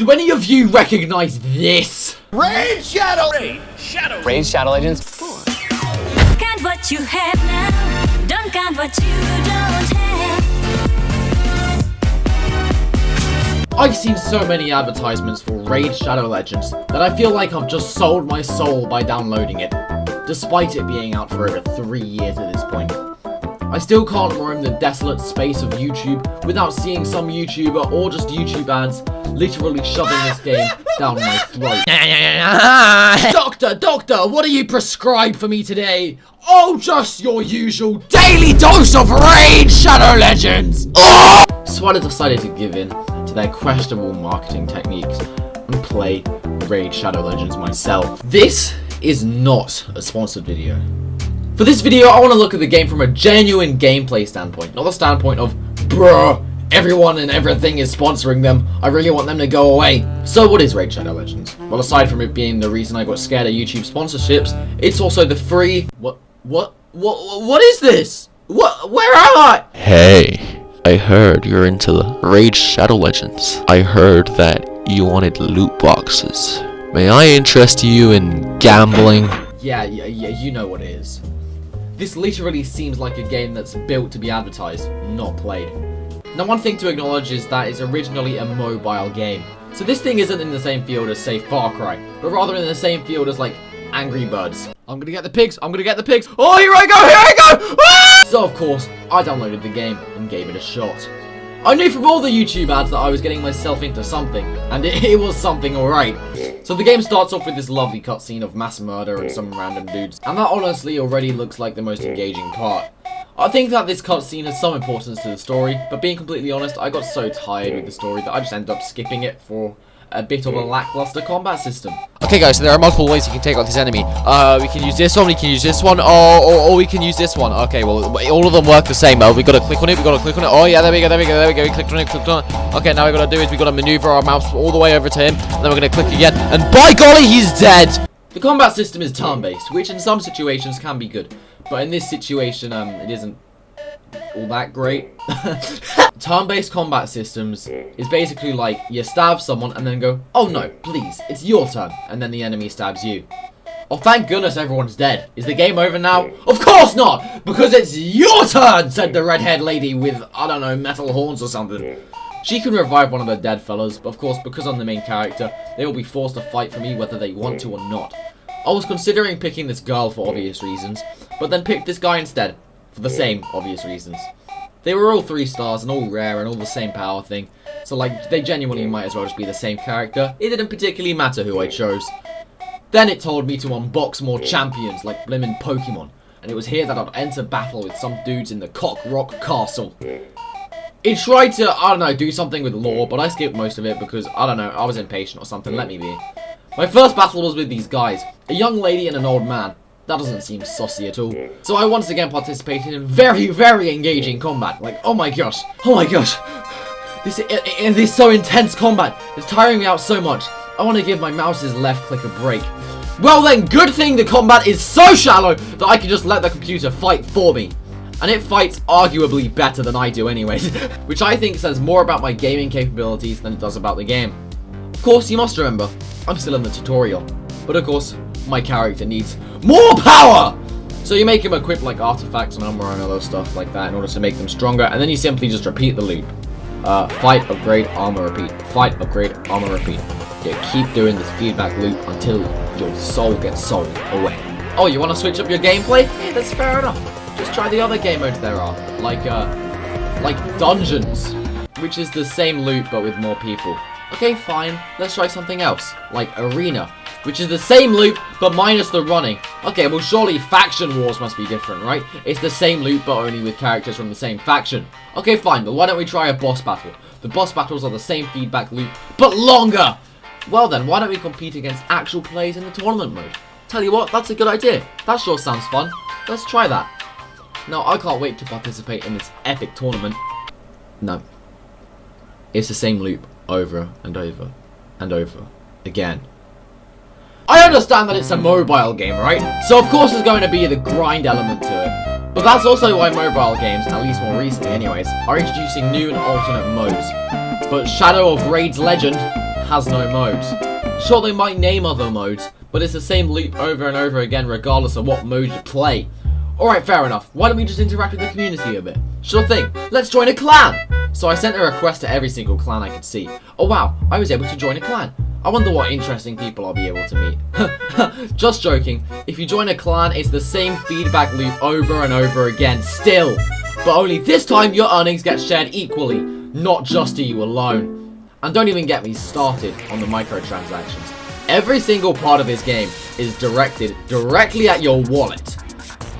Do any of you recognize this? Raid Shadow Legends. Count what you have now. Don't count what you don't have. I've seen so many advertisements for Raid Shadow Legends that I feel like I've just sold my soul by downloading it, despite it being out for over 3 years at this point. I still can't roam the desolate space of YouTube without seeing some YouTuber or just YouTube ads literally shoving this game down my throat. Doctor, what do you prescribe for me today? Oh, just your usual daily dose of Raid Shadow Legends! So I decided to give in to their questionable marketing techniques and play Raid Shadow Legends myself. This is not a sponsored video. For this video, I want to look at the game from a genuine gameplay standpoint, not the standpoint of, bruh, everyone and everything is sponsoring them, I really want them to go away. So what is Raid Shadow Legends? Well, aside from it being the reason I got scared of YouTube sponsorships, it's also the free... What is this? Where am I? Hey, I heard you're into the Raid Shadow Legends. I heard that you wanted loot boxes. May I interest you in gambling? Yeah, you know what it is. This literally seems like a game that's built to be advertised, not played. Now, one thing to acknowledge is that it's originally a mobile game. So this thing isn't in the same field as, say, Far Cry, but rather in the same field as, like, Angry Birds. I'm gonna get the pigs! Oh, here I go! Ah! So, of course, I downloaded the game and gave it a shot. I knew from all the YouTube ads that I was getting myself into something, and it was something alright. So the game starts off with this lovely cutscene of mass murder and some random dudes, and that honestly already looks like the most engaging part. I think that this cutscene has some importance to the story, but being completely honest, I got so tired with the story that I just ended up skipping it for a bit of a lackluster combat system. Okay guys, so there are multiple ways you can take out this enemy. We can use this one, we can use this one, or we can use this one. Okay, well, all of them work the same. We gotta click on it, Oh yeah, there we go, we clicked on it. Okay, now we gotta do is we gotta maneuver our mouse all the way over to him, and then we're gonna click again, and by golly, he's dead! The combat system is turn-based, which in some situations can be good, but in this situation, it isn't all that great. Turn-based combat systems is basically like you stab someone and then go, oh no, please, it's your turn, and then the enemy stabs you. Oh, thank goodness everyone's dead. Is the game over now? Of course not, because it's your turn, said the redhead lady with, I don't know, metal horns or something. She can revive one of the dead fellas, but of course, because I'm the main character, they will be forced to fight for me whether they want to or not. I was considering picking this girl for obvious reasons, but then picked this guy instead, for the same obvious reasons. They were all 3 stars and all rare and all the same power thing, so like, they genuinely might as well just be the same character. It didn't particularly matter who I chose. Then it told me to unbox more champions like blimmin' Pokemon, and it was here that I'd enter battle with some dudes in the Cock Rock Castle. It tried to, I don't know, do something with lore, but I skipped most of it because, I don't know, I was impatient or something, let me be. My first battle was with these guys, a young lady and an old man. That doesn't seem saucy at all. So I once again participated in very, very engaging combat. Like, oh my gosh. This is so intense combat. It's tiring me out so much. I want to give my mouse's left click a break. Well then, good thing the combat is so shallow that I can just let the computer fight for me. And it fights arguably better than I do anyways. Which I think says more about my gaming capabilities than it does about the game. Of course, you must remember, I'm still in the tutorial. But of course, my character needs more power! So you make him equip like artifacts and armor and other stuff like that in order to make them stronger, and then you simply just repeat the loop. Fight, upgrade, armor, repeat. Fight, upgrade, armor, repeat. You keep doing this feedback loop until your soul gets sold away. Oh, you want to switch up your gameplay? Yeah, that's fair enough. Just try the other game modes there are, like Dungeons, which is the same loop but with more people. Okay, fine, let's try something else, like Arena, which is the same loop but minus the running. Okay, well surely Faction Wars must be different, right? It's the same loop but only with characters from the same faction. Okay, fine, but why don't we try a boss battle? The boss battles are the same feedback loop but longer! Well then, why don't we compete against actual players in the tournament mode? Tell you what, that's a good idea. That sure sounds fun. Let's try that. Now, I can't wait to participate in this epic tournament. No. It's the same loop over and over and over again. I understand that it's a mobile game, right? So of course there's going to be the grind element to it. But that's also why mobile games, at least more recently anyways, are introducing new and alternate modes. But Shadow of Raid's legend has no modes. Sure, they might name other modes, but it's the same loop over and over again regardless of what mode you play. Alright, fair enough. Why don't we just interact with the community a bit? Sure thing. Let's join a clan! So I sent a request to every single clan I could see. Oh wow, I was able to join a clan. I wonder what interesting people I'll be able to meet. Just joking. If you join a clan, it's the same feedback loop over and over again still. But only this time your earnings get shared equally, not just to you alone. And don't even get me started on the microtransactions. Every single part of this game is directed directly at your wallet.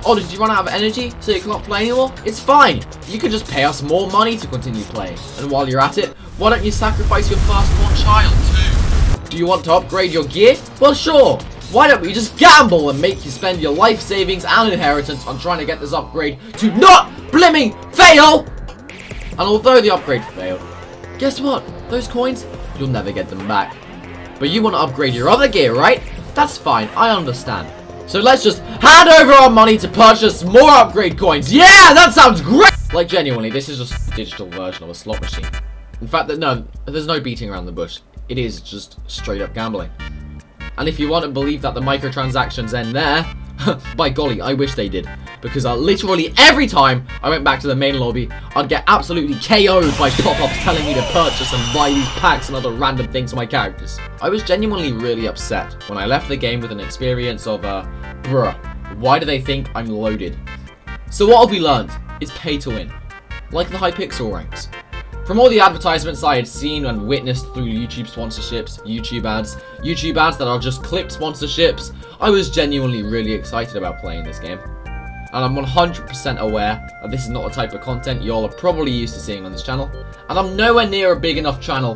Oh, did you run out of energy so you can't play anymore? It's fine. You can just pay us more money to continue playing. And while you're at it, why don't you sacrifice your firstborn child too? Do you want to upgrade your gear? Well, sure. Why don't we just gamble and make you spend your life savings and inheritance on trying to get this upgrade to not blimming fail? And although the upgrade failed, guess what? Those coins, you'll never get them back. But you want to upgrade your other gear, right? That's fine, I understand. So let's just hand over our money to purchase more upgrade coins. Yeah, that sounds great! Like, genuinely, this is just a digital version of a slot machine. In fact, no, there's no beating around the bush. It is just straight up gambling. And if you want to believe that the microtransactions end there, by golly, I wish they did. Because literally every time I went back to the main lobby, I'd get absolutely KO'd by pop-ups telling me to purchase and buy these packs and other random things for my characters. I was genuinely really upset when I left the game with an experience of, bruh, why do they think I'm loaded? So what have we learned? It's pay to win. Like the Hypixel ranks. From all the advertisements I had seen and witnessed through YouTube sponsorships, YouTube ads that are just clip sponsorships, I was genuinely really excited about playing this game. And I'm 100% aware that this is not the type of content y'all are probably used to seeing on this channel. And I'm nowhere near a big enough channel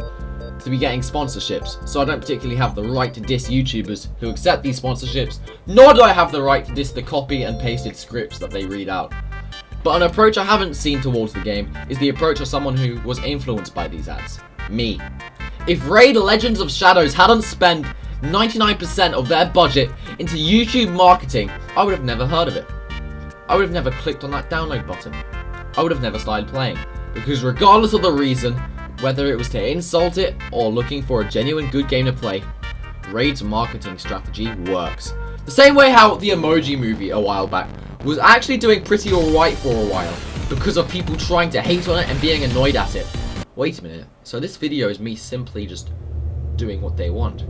to be getting sponsorships, so I don't particularly have the right to diss YouTubers who accept these sponsorships, nor do I have the right to diss the copy and pasted scripts that they read out. But an approach I haven't seen towards the game is the approach of someone who was influenced by these ads. Me. If Raid Legends of Shadows hadn't spent 99% of their budget into YouTube marketing, I would have never heard of it. I would have never clicked on that download button. I would have never started playing. Because regardless of the reason, whether it was to insult it or looking for a genuine good game to play, Raid's marketing strategy works. The same way how the Emoji Movie a while back was actually doing pretty alright for a while because of people trying to hate on it and being annoyed at it. Wait a minute, so this video is me simply just doing what they want.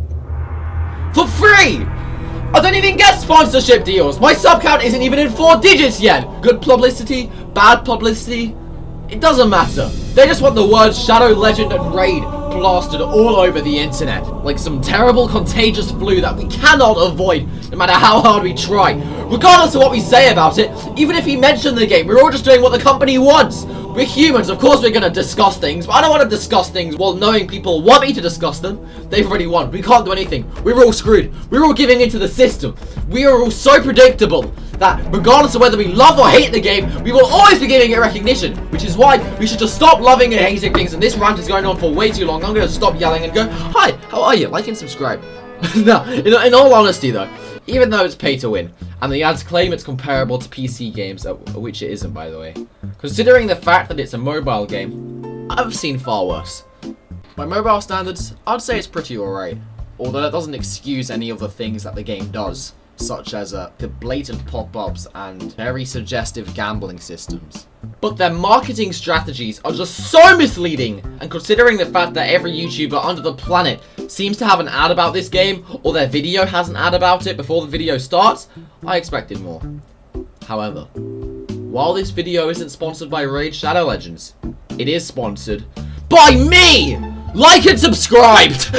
For free! I don't even get sponsorship deals! My sub count isn't even in 4 digits yet! Good publicity, bad publicity, it doesn't matter. They just want the words Shadow Legend and Raid plastered all over the internet, like some terrible contagious flu that we cannot avoid no matter how hard we try. Regardless of what we say about it, even if he mentioned the game, we're all just doing what the company wants. We're humans, of course we're gonna discuss things, but I don't want to discuss things while knowing people want me to discuss them. They've already won. We can't do anything. We're all screwed. We're all giving into the system. We are all so predictable that regardless of whether we love or hate the game, we will always be giving it recognition, which is why we should just stop loving and hating things. And this rant is going on for way too long. I'm gonna stop yelling and go, hi, how are you? Like and subscribe. No, in all honesty though, even though it's pay to win, and the ads claim it's comparable to PC games, which it isn't by the way, considering the fact that it's a mobile game, I've seen far worse. By mobile standards, I'd say it's pretty alright, although that doesn't excuse any of the things that the game does, such as the blatant pop-ups and very suggestive gambling systems. But their marketing strategies are just so misleading, and considering the fact that every YouTuber under the planet seems to have an ad about this game, or their video has an ad about it before the video starts, I expected more. However, while this video isn't sponsored by Raid Shadow Legends, it is sponsored by me! Like and subscribed!